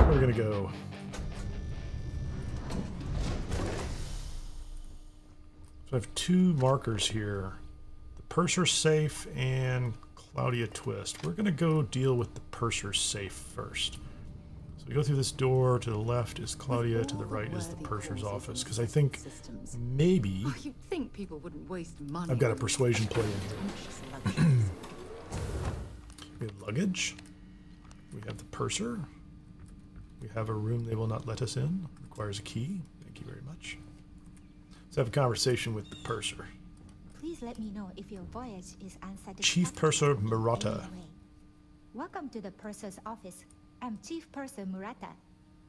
Where are we gonna go? So I have two markers here. The Purser Safe and Claudia Twist. We're gonna go deal with the Purser Safe first. So we go through this door. To the left is Claudia, to the right is the Purser's office. Because I think maybe You'd think people wouldn't waste money. I've got a persuasion play in here. We have luggage. We have the Purser. We have a room they will not let us in. Requires a key. Thank you very much. Let's have a conversation with the Purser. Please let me know if your voyage is unsatisfactory. Chief Purser Murata. Anyway, welcome to the Purser's office. I'm Chief Purser Murata.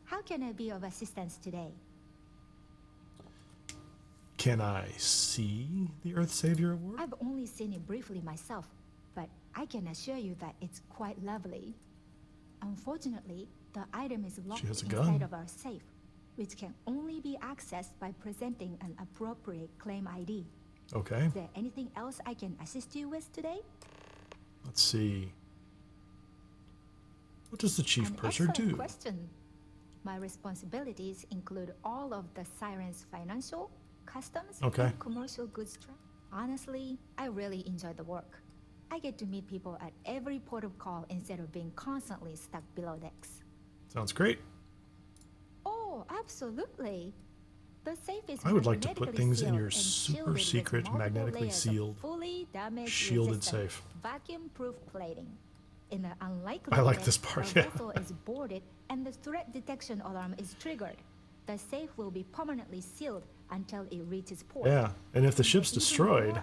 How can I be of assistance today? Can I see the Earth Savior Award? I've only seen it briefly myself, but I can assure you that it's quite lovely. Unfortunately, the item is locked inside of our safe, which can only be accessed by presenting an appropriate claim ID. Okay. Is there anything else I can assist you with today? Let's see. What does the Chief Purser do? Question. My responsibilities include all of the Siren's financial, customs, and commercial goods. Honestly, I really enjoy the work. I get to meet people at every port of call instead of being constantly stuck below decks. Sounds great. Oh, absolutely. The safe is I would like to put things in your super secret, magnetically sealed, shielded safe. Vacuum-proof plating. In the unlikely I like this part, the vessel is boarded and the threat detection alarm is triggered, the safe will be permanently sealed until it reaches port. Yeah, and if the ship's destroyed,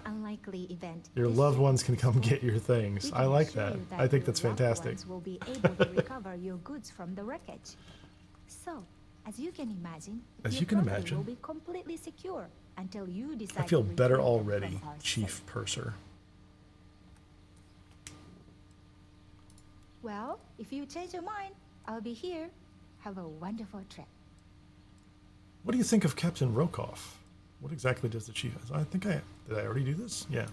your loved ones can come get your things. I like that. I think that's fantastic. Will be able to recover your goods from the wreckage. So, as you can imagine, will be completely secure until you decide. I feel better already, Chief Purser. Well, if you change your mind, I'll be here. Have a wonderful trip. What do you think of Captain Rokoff? What exactly does the chief? Did I already do this? Yeah,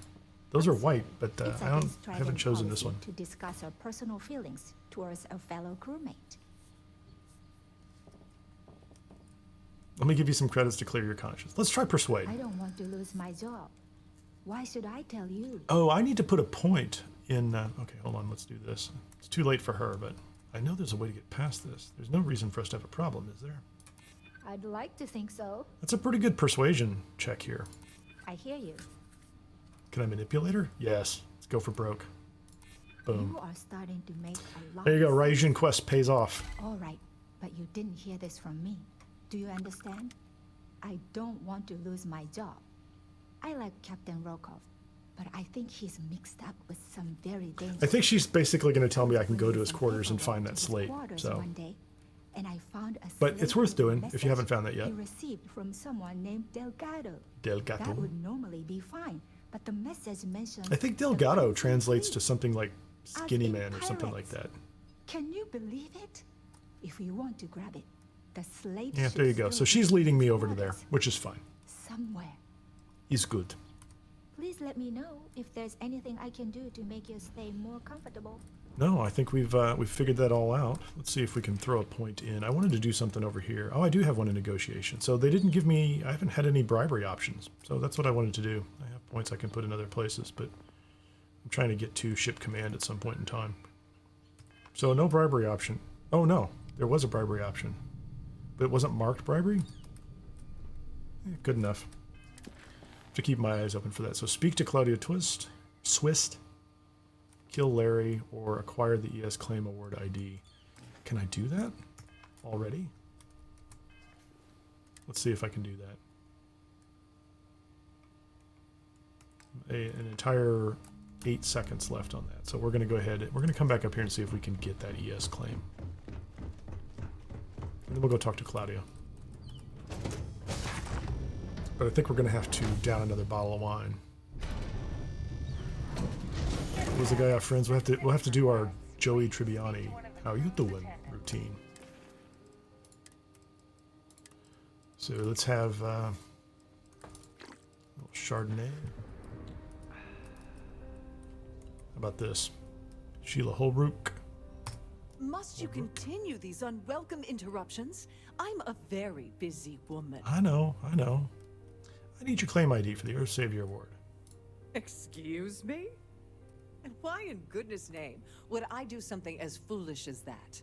those are white, but I haven't chosen this one. To discuss our personal feelings towards a fellow crewmate. Let me give you some credits to clear your conscience. Let's try persuade. I don't want to lose my job. Why should I tell you? Oh, I need to put a point in. Okay, hold on. Let's do this. It's too late for her, but I know there's a way to get past this. There's no reason for us to have a problem, is there? I'd like to think so. That's a pretty good persuasion check here. I hear you. Can I manipulate her? Yes. Let's go for broke. Boom. You are starting to make a lot. There you go. Ryujin quest pays off. All right, but you didn't hear this from me. Do you understand? I don't want to lose my job. I like Captain Rokoff, but I think he's mixed up with some very dangerous. I think she's basically going to tell me I can go to his quarters and find that slate. So. One day, and I found a but it's worth doing if you haven't found that yet. He received from someone named Delgado. Delgado. That would normally be fine, but the message mentions. I think Delgado translates to something like skinny man or something like that. Can you believe it? If you want to grab it, the slate. Yeah, there you go. So she's leading me over to there, which is fine. Somewhere. Is good. Please let me know if there's anything I can do to make your stay more comfortable. No, I think we've figured that all out. Let's see if we can throw a point in. I wanted to do something over here. Oh, I do have one in negotiation. So they didn't give me, I haven't had any bribery options. So that's what I wanted to do. I have points I can put in other places, but I'm trying to get to ship command at some point in time. So no bribery option. Oh no, there was a bribery option, but it wasn't marked bribery? Good enough. To keep my eyes open for that. So speak to Claudia Swist, kill Larry, or acquire the ES Claim Award ID. Can I do that already? Let's see if I can do that. An entire 8 seconds left on that. So we're going to go ahead. We're going to come back up here and see if we can get that ES claim. And then we'll go talk to Claudia. But I think we're going to have to down another bottle of wine. Was the guy our friends? We'll have to do our Joey Tribbiani, how you doing routine. So let's have a little Chardonnay. How about this? Sheila Holbrook. Must you continue these unwelcome interruptions? I'm a very busy woman. I know. I need your claim ID for the Earth Savior Award. Excuse me? And why in goodness name would I do something as foolish as that?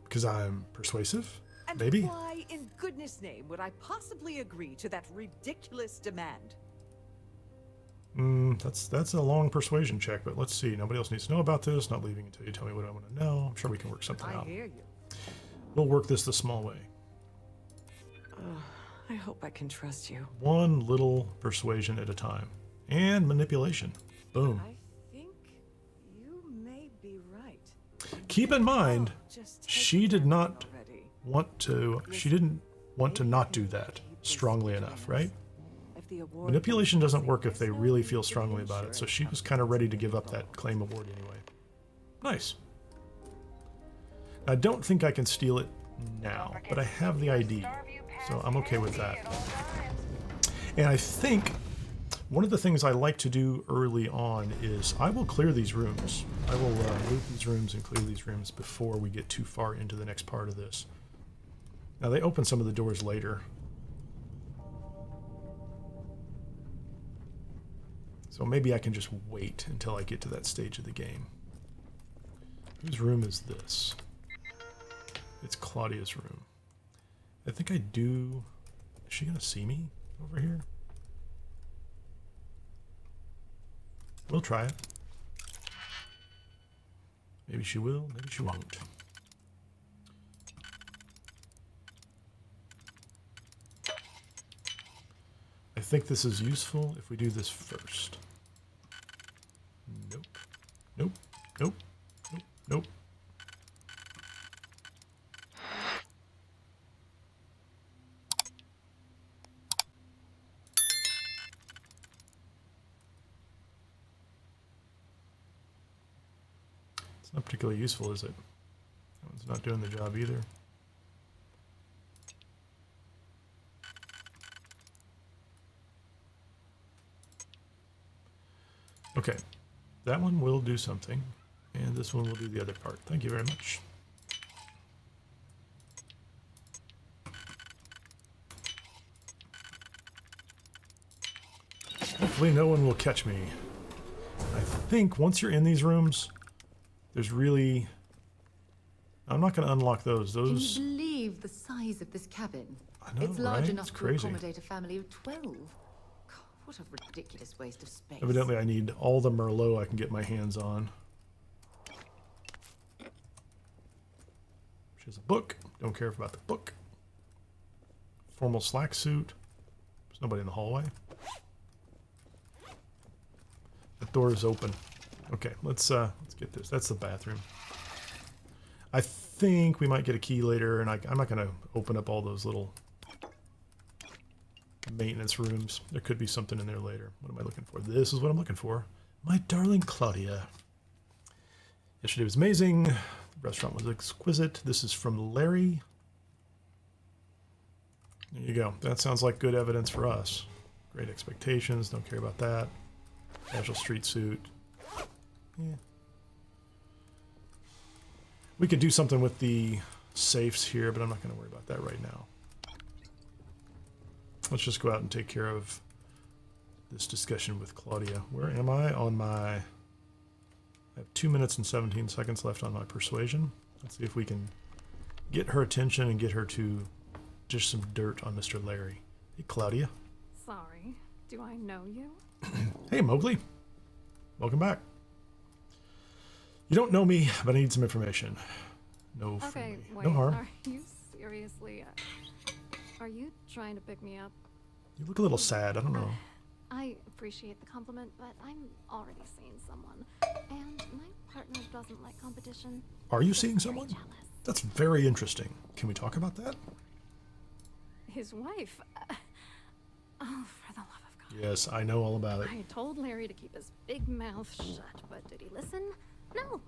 Because I'm persuasive? And Maybe? why in goodness name would I possibly agree to that ridiculous demand? That's a long persuasion check, but let's see. Nobody else needs to know about this. Not leaving until you tell me what I want to know. I'm sure we can work something out. I hear you. We'll work this the small way. I hope I can trust you. One little persuasion at a time. And manipulation. Boom. I think you may be right. Keep in mind, she did not want to, she didn't want to not do that strongly enough, right? Manipulation doesn't work if they really feel strongly about it, so she was kind of ready to give up that claim award anyway. Nice. I don't think I can steal it now, but I have the ID, so I'm okay with that. And I think one of the things I like to do early on is I will clear these rooms. I will loot these rooms and clear these rooms before we get too far into the next part of this. Now they open some of the doors later. So maybe I can just wait until I get to that stage of the game. Whose room is this? It's Claudia's room. I think I do... Is she gonna see me over here? We'll try it. Maybe she will, maybe she won't. I think this is useful if we do this first. Nope. Nope. Nope. Nope. Nope. It's not particularly useful, is it? That one's not doing the job either. Okay, that one will do something, and this one will do the other part. Thank you very much. Hopefully no one will catch me. I think once you're in these rooms, there's really... I'm not going to unlock those. Can you believe the size of this cabin? I know, it's large right? enough It's to crazy. accommodate a family of 12. God, what a ridiculous waste of space. Evidently I need all the Merlot I can get my hands on. She has a book. Don't care about the book. Formal slack suit. There's nobody in the hallway. The door is open. Okay, let's get this. That's the bathroom. I think we might get a key later, and I'm not going to open up all those little maintenance rooms. There could be something in there later. What am I looking for? This is what I'm looking for. My darling Claudia. Yesterday was amazing. The restaurant was exquisite. This is from Larry. There you go. That sounds like good evidence for us. Great expectations. Don't care about that. Casual street suit. Yeah. We could do something with the safes here, but I'm not going to worry about that right now. Let's just go out and take care of this discussion with Claudia. Where am I on my... I have 2 minutes and 17 seconds left on my persuasion. Let's see if we can get her attention and get her to dish some dirt on Mr. Larry. Hey, Claudia. Sorry. Do I know you? Hey, Mowgli. Welcome back. You don't know me, but I need some information. No, Okay, wait, no harm. are you seriously... are you trying to pick me up? You look a little sad. I don't know. I appreciate the compliment, but I'm already seeing someone. And my partner doesn't like competition. Are you He's seeing very someone? jealous. That's very interesting. Can we talk about that? His wife? Oh, for the love of God. Yes, I know all about it. I told Larry to keep his big mouth shut, but did he listen? No.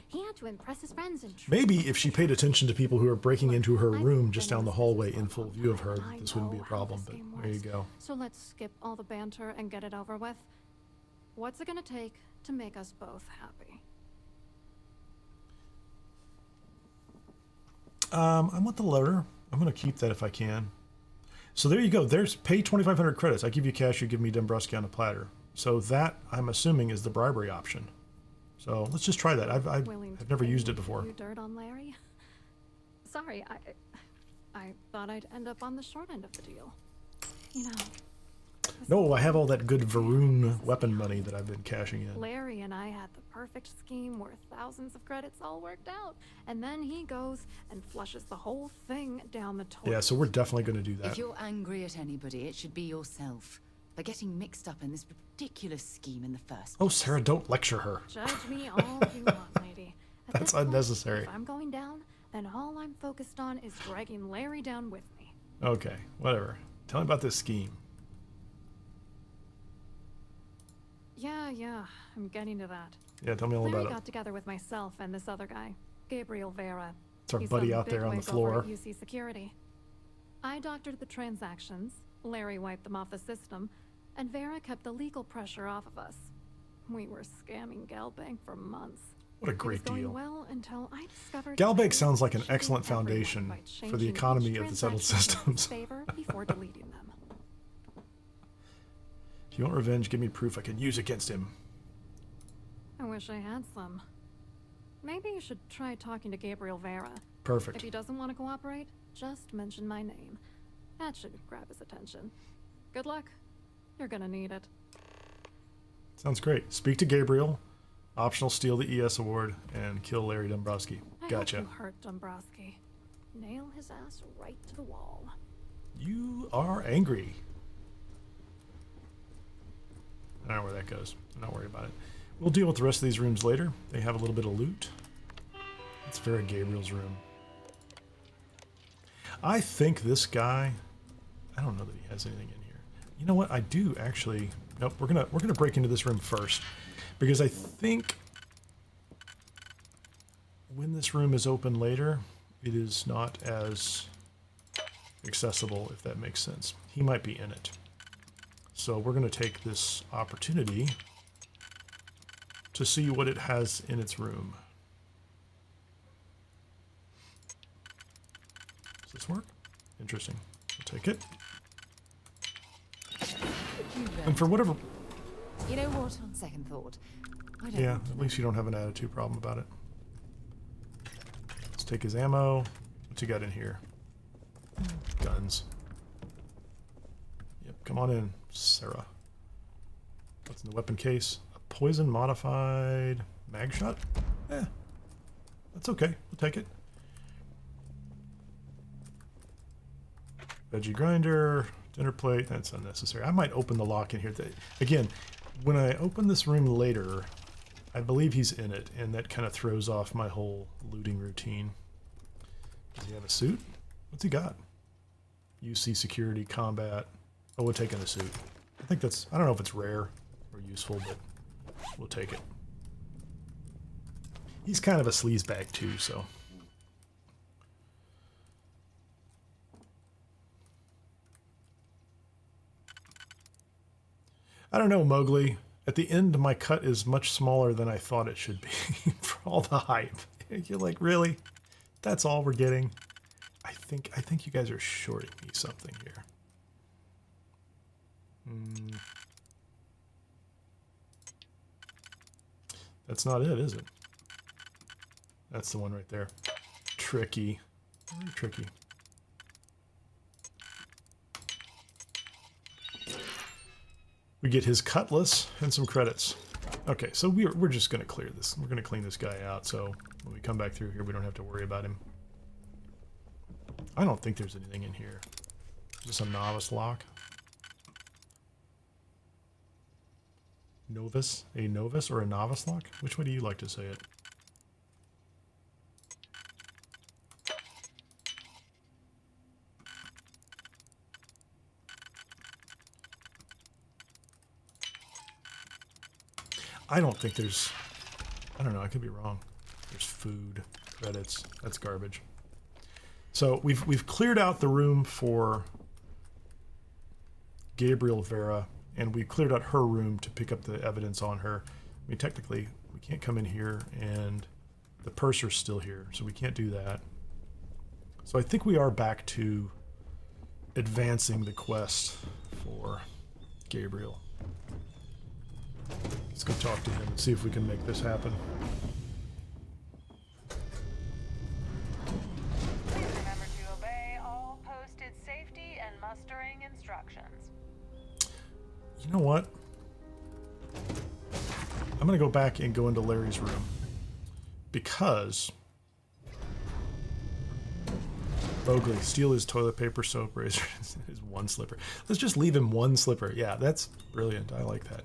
He had to impress his friends and... Maybe if she paid attention to people who are breaking into her room just down the hallway in full view of her, this wouldn't be a problem, but there you go. So let's skip all the banter and get it over with. What's it gonna take to make us both happy? I want the loader. I'm going to keep that if I can. So there you go. There's pay 2,500 credits. I give you cash, you give me Dombrowski on a platter. So that, I'm assuming, is the bribery option. So let's just try that. I've never used it before. You dirt on Larry? Sorry, I thought I'd end up on the short end of the deal. You know. No, I have all that good Varun weapon money that I've been cashing in. Larry and I had the perfect scheme where thousands of credits all worked out, and then he goes and flushes the whole thing down the toilet. Yeah, so we're definitely going to do that. If you're angry at anybody, it should be yourself. For getting mixed up in this ridiculous scheme in the first place. Oh, Sarah, don't lecture her. Judge me all you want, lady. At That's this point, unnecessary. If I'm going down, then all I'm focused on is dragging Larry down with me. Okay, whatever. Tell me about this scheme. Yeah, I'm getting to that. Yeah, tell me all Larry about got it. together with myself and this other guy, Gabriel Vera. It's our He's buddy some out there on the bigwig floor. over at UC Security. I doctored the transactions, Larry wiped them off the system, and Vera kept the legal pressure off of us. We were scamming Galbank for months. What a great it was going deal. well until I discovered Galbank sounds like an cheating excellent everyone foundation by for the changing economy each of the settled transaction in his systems. favor before deleting them. If you want revenge, give me proof I can use against him. I wish I had some. Maybe you should try talking to Gabriel Vera. Perfect. If he doesn't want to cooperate, just mention my name. That should grab his attention. Good luck. You're gonna need it. Sounds great. Speak to Gabriel. Optional steal the ES award and kill Larry Dombrowski. Gotcha. I hope you hurt Dombrowski. Nail his ass right to the wall. You are angry. I don't know where that goes. I'm not worried about it. We'll deal with the rest of these rooms later. They have a little bit of loot. It's Vera Gabriel's room. I think this guy, I don't know that he has anything in here. You know what? I do actually. Nope, we're gonna break into this room first. Because I think when this room is open later, it is not as accessible, if that makes sense. He might be in it. So we're going to take this opportunity to see what it has in its room. Does this work? Interesting. We'll take it. And for whatever... You know what, on second thought, I don't Yeah, want to at least you don't have an attitude problem about it. Let's take his ammo. What's he got in here? Guns. Yep, come on in, Sarah. What's in the weapon case? A poison modified mag shot? Eh, that's okay. We'll take it. Veggie grinder, dinner plate. That's unnecessary. I might open the lock in here. Again, when I open this room later, I believe he's in it, and that kind of throws off my whole looting routine. Does he have a suit? What's he got? UC security, combat. Oh, we're taking the suit. I think that's, I don't know if it's rare or useful, but we'll take it. He's kind of a sleazebag too, so. I don't know, Mowgli. At the end, my cut is much smaller than I thought it should be for all the hype. You're like, really? That's all we're getting? I think you guys are shorting me something here. That's not it, is it? That's the one right there. Tricky. Very tricky. We get his cutlass and some credits. Okay, so we're just going to clear this. We're going to clean this guy out, so when we come back through here, we don't have to worry about him. I don't think there's anything in here. Is this a novice lock? Novice? A novice or a novice lock? Which way do you like to say it? I don't think there's... I don't know, I could be wrong. There's food, credits. That's garbage. So we've cleared out the room for Gabriel Vera, and we cleared out her room to pick up the evidence on her. I mean, technically, we can't come in here, and the purser's still here, so we can't do that. So I think we are back to advancing the quest for Gabriel. Let's go talk to him and see if we can make this happen. Please remember to obey all posted safety and mustering instructions. You know what? I'm going to go back and go into Larry's room. Because... Mowgli, steal his toilet paper, soap, razor, his one slipper. Let's just leave him one slipper. Yeah, that's brilliant. I like that.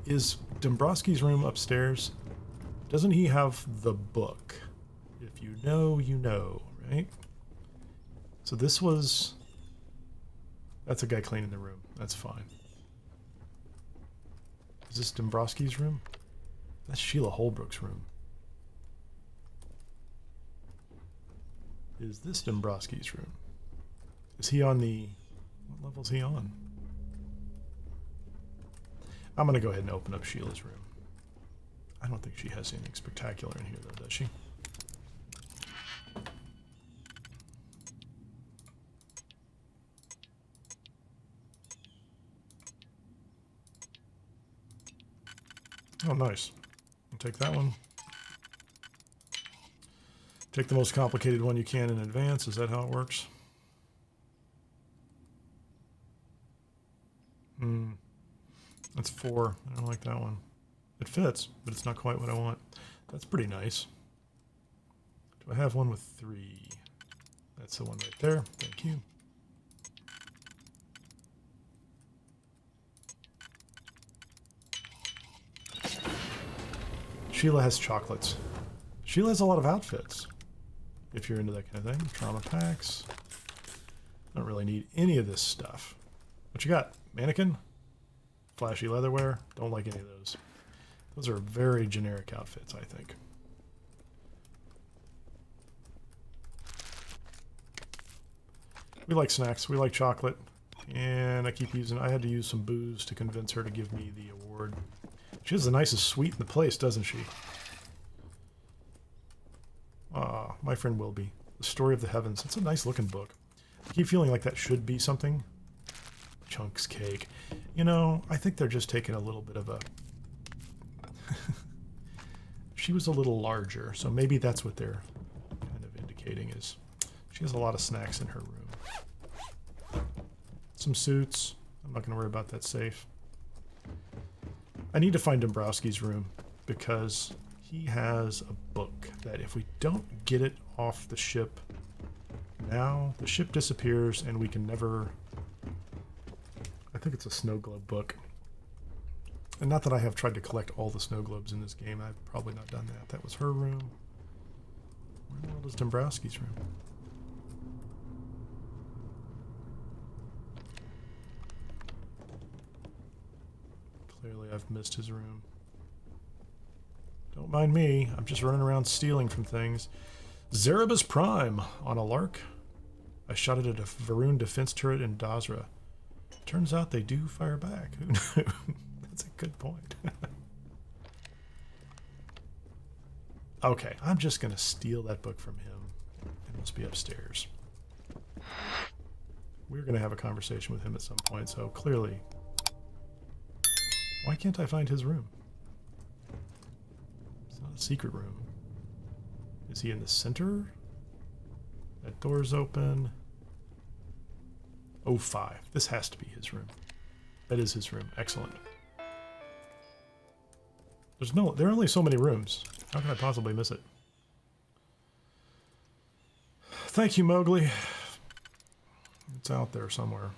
Is Dombrowski's room upstairs? Doesn't he have the book? If you know, you know, right? So this was... That's a guy cleaning the room. That's fine. Is this Dombrowski's room? That's Sheila Holbrook's room. Is this Dombrowski's room? Is he on the... What level is he on? I'm going to go ahead and open up Sheila's room. I don't think she has anything spectacular in here, though, does she? Oh, nice. I'll take that one. Take the most complicated one you can in advance. Is that how it works? That's 4. I don't like that one. It fits, but it's not quite what I want. That's pretty nice. Do I have one with 3? That's the one right there. Thank you. Sheila has chocolates. Sheila has a lot of outfits. If you're into that kind of thing. Trauma packs. Don't really need any of this stuff. What you got? Mannequin? Flashy leatherwear? Don't like any of those. Those are very generic outfits, I think. We like snacks. We like chocolate. And I had to use some booze to convince her to give me the award. She has the nicest suite in the place, doesn't she? Ah, my friend Wilby. The Story of the Heavens. It's a nice looking book. I keep feeling like that should be something. Chunks cake. You know, I think they're just taking a little bit of a... She was a little larger, so maybe that's what they're kind of indicating is she has a lot of snacks in her room. Some suits. I'm not going to worry about that safe. I need to find Dombrowski's room because he has a book that if we don't get it off the ship now, the ship disappears and we can never... I think it's a snow globe book. And not that I have tried to collect all the snow globes in this game. I've probably not done that. That was her room. Where in the world is Dombrowski's room? Clearly I've missed his room. Don't mind me. I'm just running around stealing from things. Zarabas Prime on a lark. I shot it at a Varun defense turret in Dazra. Turns out they do fire back. Who knew? That's a good point. Okay, I'm just going to steal that book from him. It must be upstairs. We're going to have a conversation with him at some point, so clearly... Why can't I find his room? It's not a secret room. Is he in the center? That door's open. 05. This has to be his room. That is his room. Excellent. There are only so many rooms. How can I possibly miss it? Thank you, Mowgli. It's out there somewhere.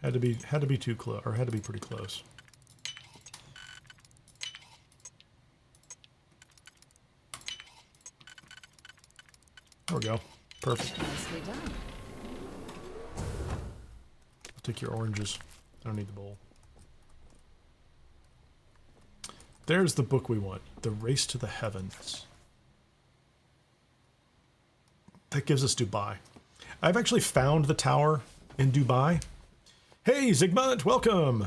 Had to be too close, or had to be pretty close. There we go. Perfect. Nicely done. I'll take your oranges. I don't need the bowl. There's the book we want. The Race to the Heavens. That gives us Dubai. I've actually found the tower in Dubai. Hey, Zigmund, welcome!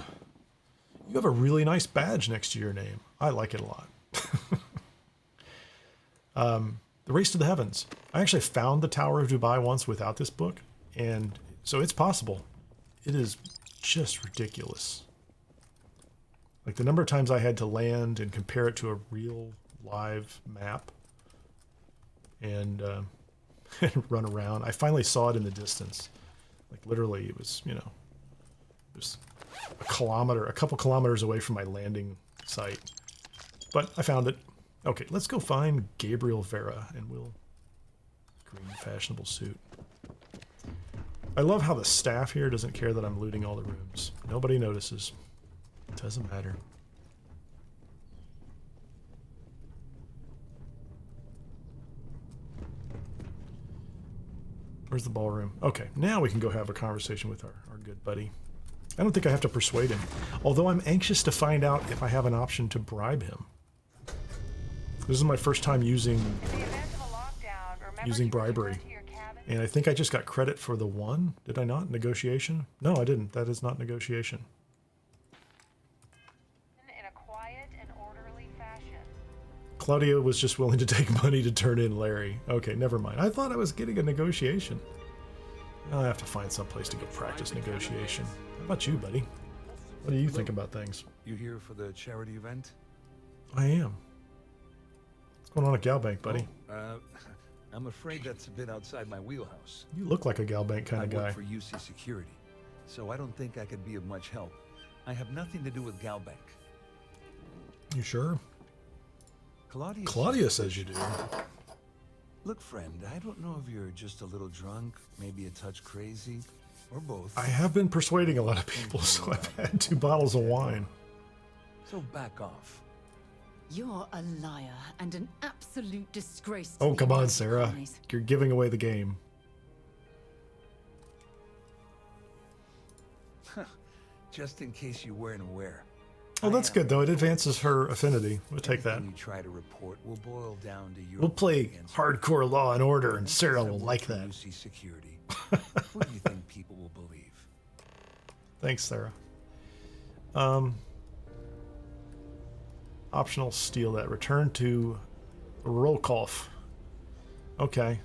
You have a really nice badge next to your name. I like it a lot. The Race to the Heavens. I actually found the Tower of Dubai once without this book, and so it's possible. It is just ridiculous. Like the number of times I had to land and compare it to a real live map and run around. I finally saw it in the distance. Like literally it was, you know, just a couple kilometers away from my landing site. But I found it. Okay, let's go find Gabriel Vera and we'll... Green fashionable suit. I love how the staff here doesn't care that I'm looting all the rooms. Nobody notices. It doesn't matter. Where's the ballroom? Okay, now we can go have a conversation with our good buddy. I don't think I have to persuade him. Although I'm anxious to find out if I have an option to bribe him. This is my first time using bribery. And I think I just got credit for the one. Did I not? Negotiation? No, I didn't. That is not negotiation. In a quiet and orderly fashion. Claudia was just willing to take money to turn in Larry. Okay, never mind. I thought I was getting a negotiation. I have to find someplace to go practice negotiation. How about you, buddy? What do you think about things? You here for the charity event? I am. What's going on at Galbank, buddy? I'm afraid that's a bit outside my wheelhouse. You look like a Galbank kind of guy. I work for UC Security, so I don't think I could be of much help. I have nothing to do with Galbank. You sure? Claudia says you do. Look, friend, I don't know if you're just a little drunk, maybe a touch crazy, or both. I have been persuading a lot of people, so I've had 2 bottles of wine. So back off. You're a liar and an absolute disgrace. Oh, come on, Sarah. You're giving away the game. Just in case you weren't aware. Oh, that's good, though. It advances her affinity. We'll take that. You try to report will boil down to your... We'll play hardcore Law and Order, and Sarah will like that. UC Security. What do you think people will believe? Thanks, Sarah. Optional steal that. Return to Rolkoff. Okay.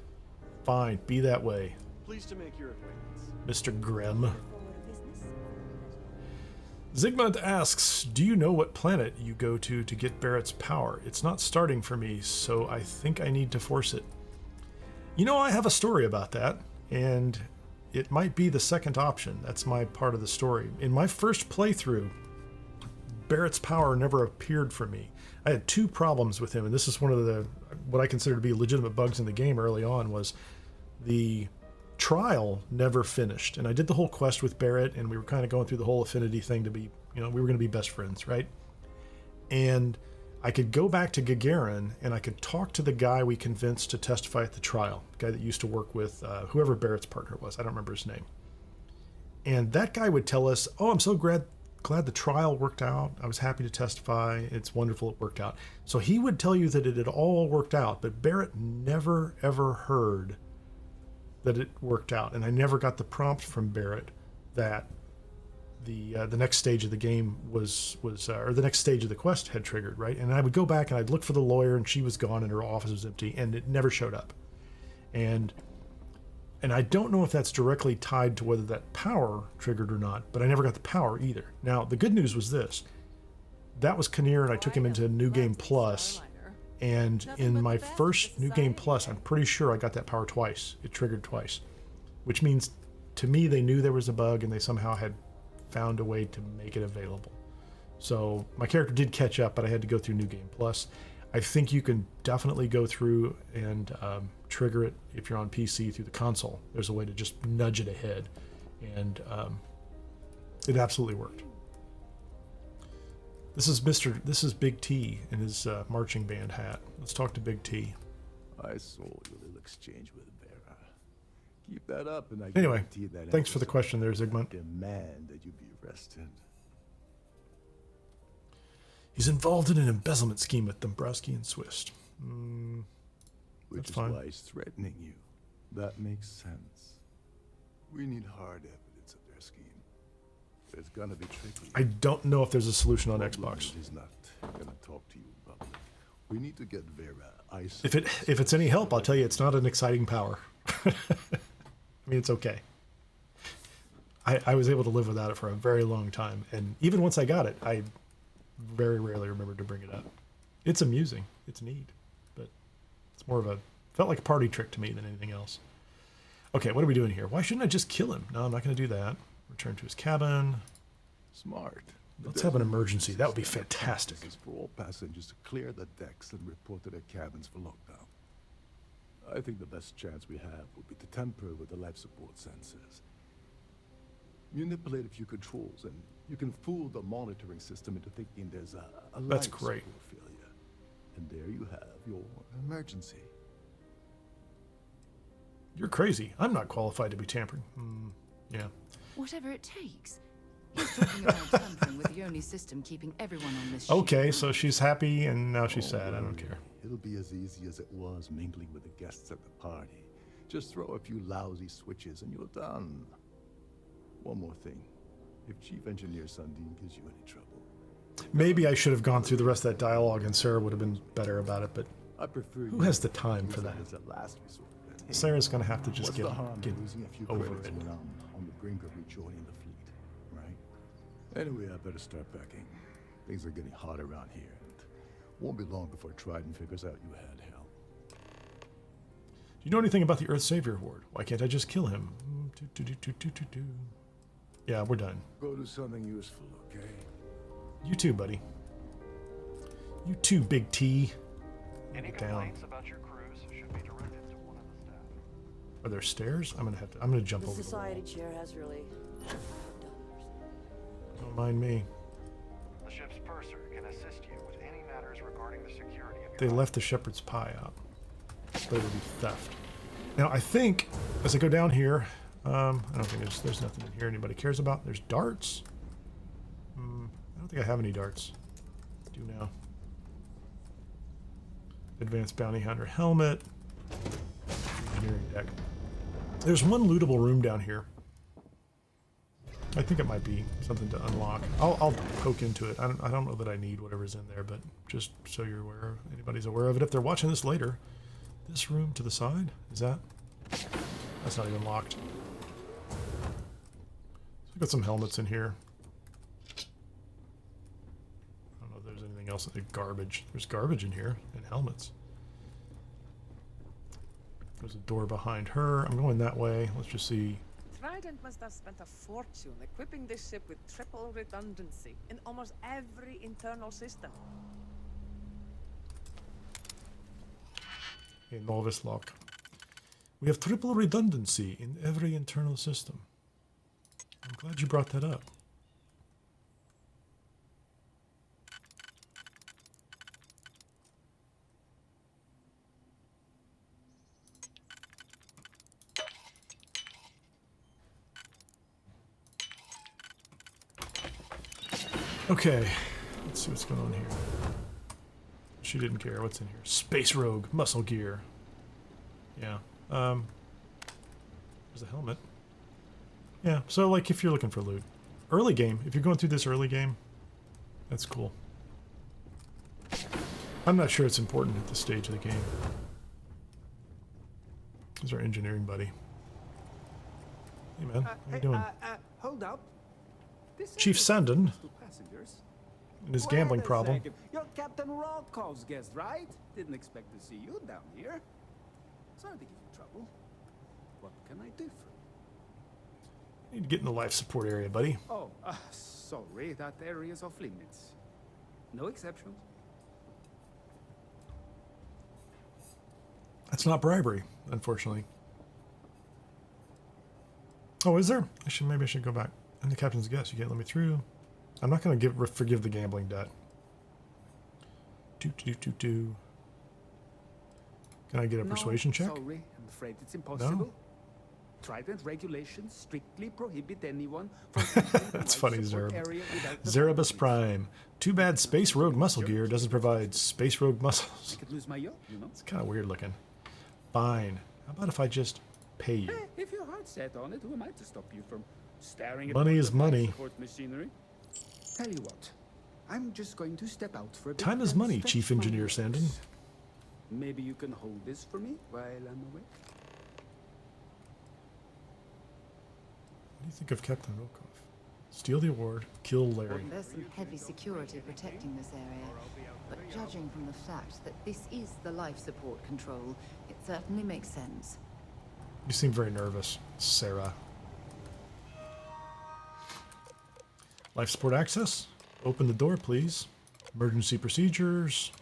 Fine. Be that way. Pleased to make your acquaintance. Mr. Grimm. Zygmunt asks, do you know what planet you go to get Barrett's power? It's not starting for me, so I think I need to force it. You know, I have a story about that, and it might be the second option. That's my part of the story. In my first playthrough, Barrett's power never appeared for me. I had 2 problems with him, and this is one of the what I consider to be legitimate bugs in the game early on, was the trial never finished. And I did the whole quest with Barrett, and we were kind of going through the whole affinity thing to be, you know, we were going to be best friends, right? And I could go back to Gagarin, and I could talk to the guy we convinced to testify at the trial, the guy that used to work with whoever Barrett's partner was. I don't remember his name. And that guy would tell us, oh, I'm so glad the trial worked out. I was happy to testify. It's wonderful it worked out. So he would tell you that it had all worked out, but Barrett never, ever heard that it worked out. And I never got the prompt from Barrett that the next stage of the game was or the next stage of the quest had triggered, right? And I would go back and I'd look for the lawyer, and she was gone and her office was empty, and it never showed up. And I don't know if that's directly tied to whether that power triggered or not, but I never got the power either. Now, the good news was this. That was Kineer, and I took him into New Game Plus. And in my first New Game Plus, I'm pretty sure I got that power twice. It triggered twice. Which means, to me, they knew there was a bug, and they somehow had found a way to make it available. So my character did catch up, but I had to go through New Game Plus. I think you can definitely go through and trigger it if you're on PC through the console. There's a way to just nudge it ahead, and it absolutely worked. This is Big T in his marching band hat. Let's talk to Big T. I saw your little exchange with Vera. Keep that up, and I anyway, guarantee that thanks for the question there, Zygmunt. Demand that you be arrested. He's involved in an embezzlement scheme with Dombrowski and Swist. Which is fine. why he's threatening you. That makes sense. We need hard evidence of their scheme. It's gonna be tricky. I don't know if there's a solution on Xbox. He's not gonna talk to you in public. We need to get Vera If it's any help, I'll tell you it's not an exciting power. I mean, it's okay. I was able to live without it for a very long time, and even once I got it, I very rarely remembered to bring it up. It's amusing. It's neat, but it's more of a felt like a party trick to me than anything else. Okay, what are we doing here? Why shouldn't I just kill him? No, I'm not going to do that. Return to his cabin. Smart. Let's have an emergency. That would be fantastic. This is for all passengers to clear the decks and report to their cabins for lockdown. I think the best chance we have would be to tamper with the life support sensors. Manipulate a few controls, and you can fool the monitoring system into thinking there's a That's life great. support failure. And there you have your emergency. You're crazy. I'm not qualified to be tampering. Yeah. Whatever it takes. He's talking about tampering with the only system keeping everyone on this ship. Okay, so she's happy and now she's sad. I don't care. It'll be as easy as it was mingling with the guests at the party. Just throw a few lousy switches and you're done. One more thing. If Chief Engineer Sundin gives you any trouble. Maybe I should have gone through the rest of that dialogue and Sarah would have been better about it, but I prefer who has the time for that? As a last resort. Hey, Sarah's going to have to just what's get the harm in losing a few over credits it. when I'm on the brink of rejoining the fleet, right? Anyway, I better start packing. Things are getting hot around here, and won't be long before Trident figures out you had help. Do you know anything about the Earth Savior Award? Why can't I just kill him? Yeah, we're done. Go do something useful, okay? You too, buddy. You too, Big T. Any Get down. complaints about your cruise should be directed to one of the staff. Are there stairs? I'm gonna jump The over society chair has really done. Don't mind me. The ship's purser can assist you with any matters regarding the security of your They left the shepherd's pie out. But it would be theft. Now I think as I go down here, I don't think there's nothing in here anybody cares about. There's darts. I don't think I have any darts. Do now. Advanced bounty hunter helmet. Engineering deck. There's one lootable room down here. I think it might be something to unlock. I'll poke into it. I don't know that I need whatever's in there, but just so you're aware, anybody's aware of it. If they're watching this later, this room to the side, is that? That's not even locked. So we've got some helmets in here. I don't know if there's anything else. Garbage. There's garbage in here and helmets. There's a door behind her. I'm going that way. Let's just see. Trident must have spent a fortune equipping this ship with triple redundancy in almost every internal system. A novice lock. We have triple redundancy in every internal system. I'm glad you brought that up. Okay, let's see what's going on here. She didn't care. What's in here? Space Rogue, muscle gear. Yeah. There's a helmet. Yeah, so like if you're looking for loot. Early game, if you're going through this early game, that's cool. I'm not sure it's important at this stage of the game. There's our engineering buddy. Hey man, how you doing? Hold up. This Chief Sandon passengers. and his gambling problem. You're Captain Rocko's guest, right? Didn't expect to see you down here. Sorry to give you trouble. What can I do for you? Need to get in the life support area, buddy. Oh, sorry, that area's off limits. No exceptions. That's not bribery, unfortunately. Oh, is there? Maybe I should go back. I'm the captain's guest. You can't let me through. I'm not going to forgive the gambling debt. Can I get a persuasion check? Sorry, I'm afraid it's impossible. No? Trident regulations strictly prohibit anyone from That's funny, Zerebus Prime. Too bad Space Rogue muscle gear doesn't provide Space Rogue muscles. I could lose my yacht, you know? It's kind of weird looking. Fine. How about if I just pay you? Hey, if your heart's set on it, who am I to stop you from Staring at Money all is the life money. support machinery? Tell you what, I'm just going to step out for a bit. Time is and money, stretch Chief my Engineer legs. Sandon. Maybe you can hold this for me while I'm away? What do you think of Captain Volkov? Steal the award, kill Larry. There's some heavy security protecting this area, but judging from the fact that this is the life support control, it certainly makes sense. You seem very nervous, Sarah. Life support access. Open the door, please. Emergency procedures.